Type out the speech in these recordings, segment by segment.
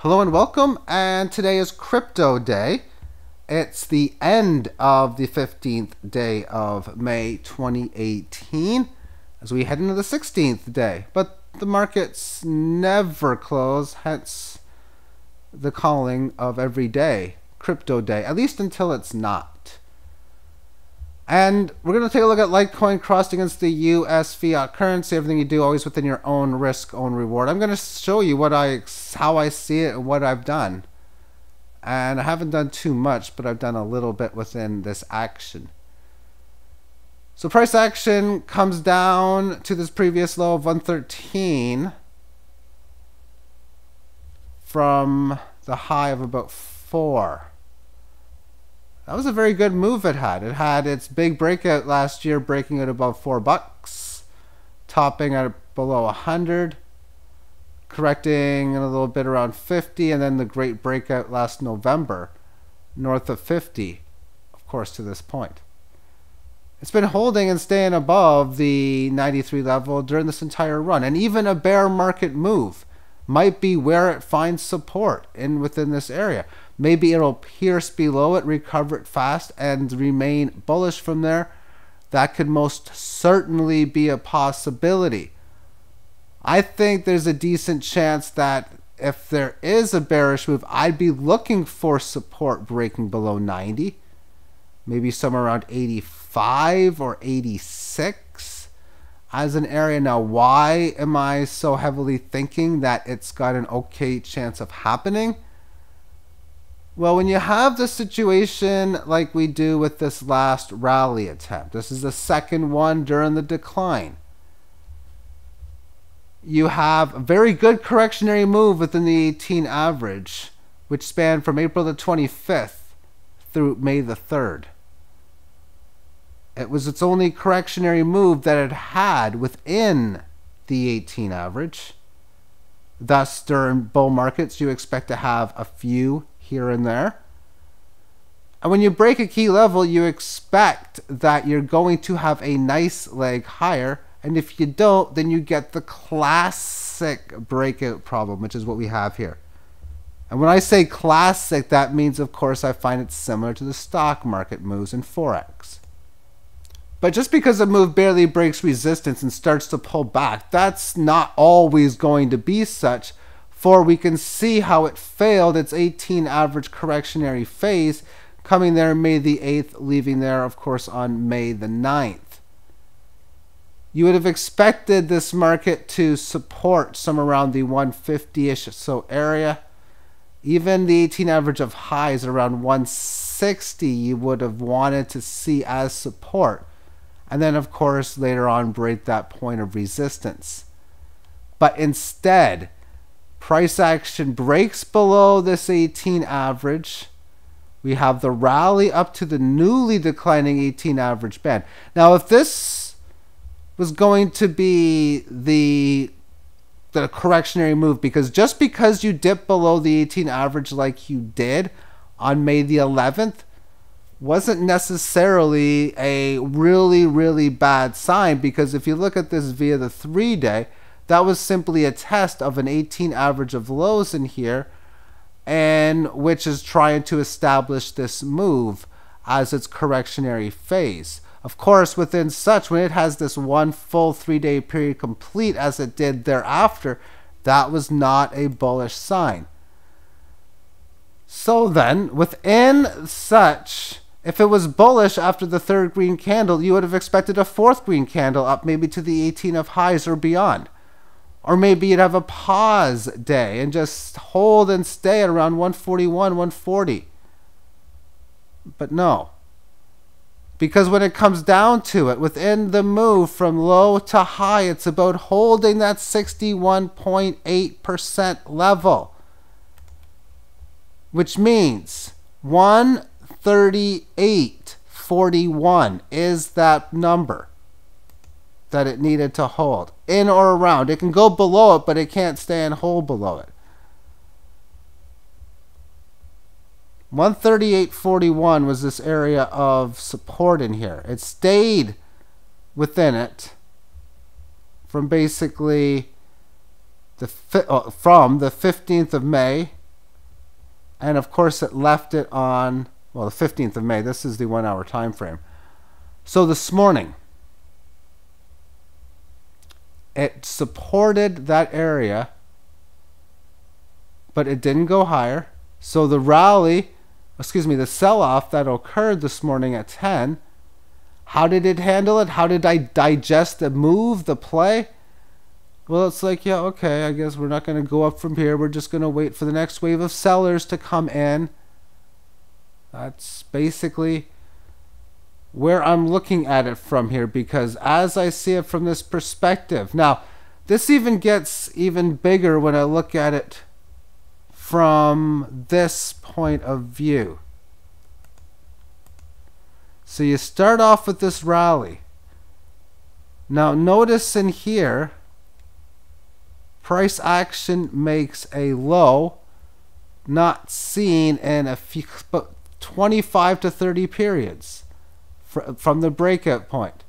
Hello and welcome, and today is crypto day. It's the end of the 15th day of May 2018 as we head into the 16th day, but the markets never close, hence the calling of every day crypto day, at least until it's not. And we're going to take a look at Litecoin crossed against the US fiat currency. Everything you do always within your own risk, own reward. I'm going to show you how I see it and what I've done. And I haven't done too much, but I've done a little bit within this action. So price action comes down to this previous low of 113 from the high of about 4. That was a very good move it had. It had its big breakout last year, breaking at above $4, topping at below 100, correcting a little bit around 50, and then the great breakout last November, north of 50, of course, to this point. It's been holding and staying above the 93 level during this entire run, and even a bear market move might be where it finds support within this area. Maybe it'll pierce below it, recover it fast, and remain bullish from there. That could most certainly be a possibility. I think there's a decent chance that if there is a bearish move, I'd be looking for support breaking below 90. Maybe somewhere around 85 or 86 as an area. Now, why am I so heavily thinking that it's got an okay chance of happening? Well, when you have the situation like we do with this last rally attempt, this is the second one during the decline. You have a very good correctionary move within the 18 average, which spanned from April the 25th through May the 3rd. It was its only correctionary move that it had within the 18 average. Thus, during bull markets, you expect to have a few here and there. And when you break a key level, you expect that you're going to have a nice leg higher. And if you don't, then you get the classic breakout problem, which is what we have here. And when I say classic, that means, of course, I find it similar to the stock market moves in Forex. But just because a move barely breaks resistance and starts to pull back, that's not always going to be such. For we can see how it failed its 18 average correctionary phase, coming there May the 8th, leaving there, of course, on May the 9th. You would have expected this market to support somewhere around the 150-ish so area. Even the 18 average of highs around 160 you would have wanted to see as support. And then, of course, later on break that point of resistance. But instead, price action breaks below this 18 average. We have the rally up to the newly declining 18 average band. Now, if this was going to be the correctionary move, because just because you dip below the 18 average like you did on May the 11th, wasn't necessarily a really bad sign, because if you look at this via the 3-day, that was simply a test of an 18 average of lows in here, and which is trying to establish this move as its correctionary phase. Of course, within such, when it has this one full 3-day period complete as it did thereafter, that was not a bullish sign. So then, within such, if it was bullish after the third green candle, you would have expected a fourth green candle up maybe to the 18 of highs or beyond. Or maybe you'd have a pause day and just hold and stay at around 141, 140. But no. Because when it comes down to it, within the move from low to high, it's about holding that 61.8% level. Which means 138.41 is that number that it needed to hold, in or around. It can go below it, but it can't stay and hold below it. 138.41 was this area of support in here. It stayed within it from basically from the 15th of May And of course it left it on, well, the 15th of May. This is the 1 hour time frame. So this morning, it supported that area, but it didn't go higher. So the rally, the sell-off that occurred this morning at 10, how did it handle it? How did I digest the move, the play? Well, it's like, yeah, okay, I guess we're not going to go up from here. We're just going to wait for the next wave of sellers to come in. That's basically where I'm looking at it from here, because as I see it from this perspective. Now, this even gets even bigger when I look at it from this point of view. So you start off with this rally. Now notice in here, price action makes a low not seen in a few, but 25 to 30 periods from the breakout point,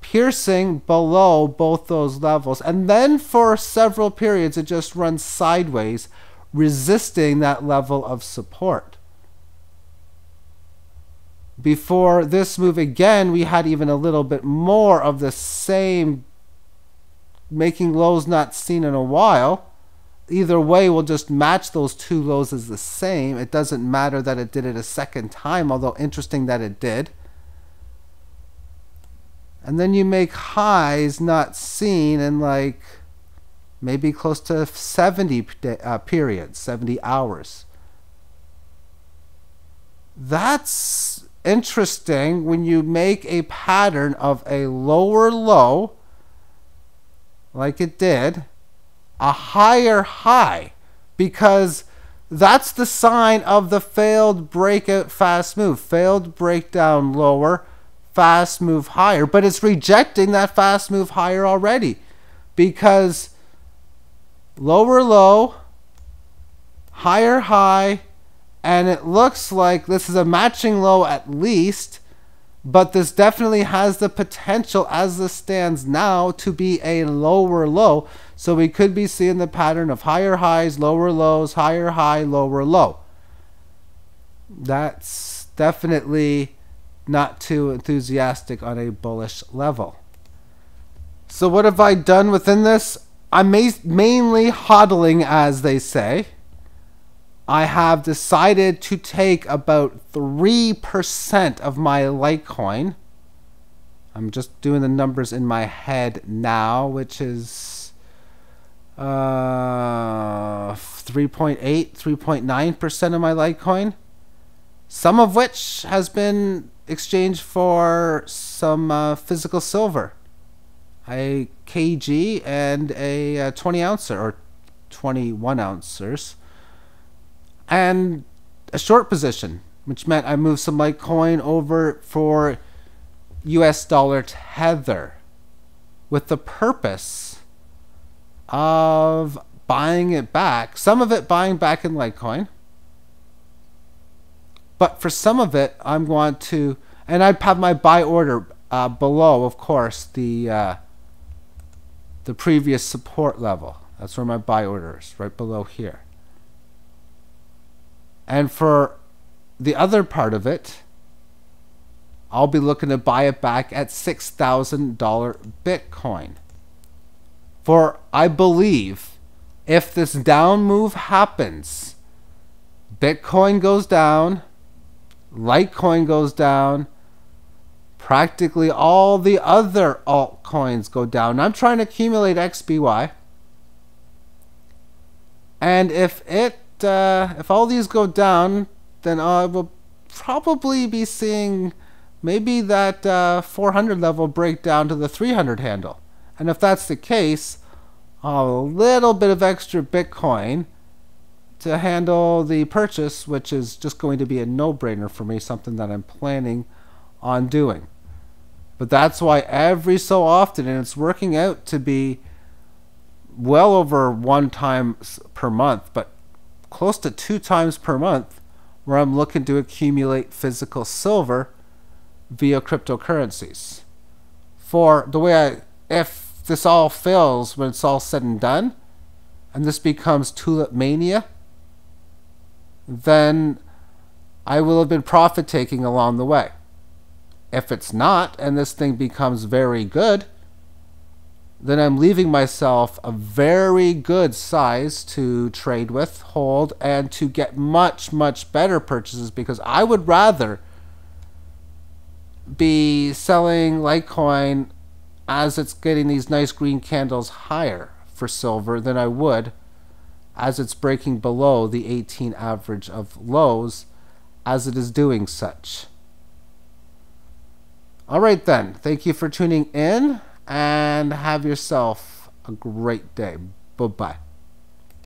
piercing below both those levels, and then for several periods it just runs sideways, resisting that level of support. Before this move again, we had even a little bit more of the same, making lows not seen in a while. Either way, we'll just match those two lows as the same. It doesn't matter that it did it a second time, although interesting that it did. And then you make highs not seen in like maybe close to 70 periods, 70 hours. That's interesting when you make a pattern of a lower low, like it did, a higher high, because that's the sign of the failed breakout fast move. Failed breakdown lower, fast move higher, but it's rejecting that fast move higher already, because lower low, higher high, and it looks like this is a matching low at least, but this definitely has the potential as this stands now to be a lower low. So we could be seeing the pattern of higher highs, lower lows, higher high, lower low. That's definitely not too enthusiastic on a bullish level. So what have I done within this? I'm mainly hodling, as they say. I have decided to take about 3% of my Litecoin. I'm just doing the numbers in my head now, which is 3.8, 3.9% of my Litecoin. Some of which has been exchanged for some physical silver, a kg and a 20 ouncer or 21 ounces, and a short position, which meant I moved some Litecoin over for US dollar tether with the purpose of buying it back, some of it buying back in Litecoin. But for some of it, I'm going to, and I'd have my buy order below, of course, the previous support level. That's where my buy order is, right below here. And for the other part of it, I'll be looking to buy it back at $6,000 Bitcoin. For I believe if this down move happens, Bitcoin goes down, Litecoin goes down, practically all the other altcoins go down. I'm trying to accumulate XBY, and if all these go down, then I will probably be seeing maybe that 400 level break down to the 300 handle. And if that's the case, a little bit of extra Bitcoin to handle the purchase, which is just going to be a no-brainer for me, something that I'm planning on doing. But that's why every so often, and it's working out to be well over 1 time per month, but close to 2 times per month, where I'm looking to accumulate physical silver via cryptocurrencies. For the way if this all fails when it's all said and done, and this becomes tulip mania, then I will have been profit taking along the way. If it's not, and this thing becomes very good, then I'm leaving myself a very good size to trade with, hold, and to get much, much better purchases, because I would rather be selling Litecoin as it's getting these nice green candles higher for silver than I would as it's breaking below the 18 average of lows as it is doing such. All right then, thank you for tuning in and have yourself a great day. Bye-bye.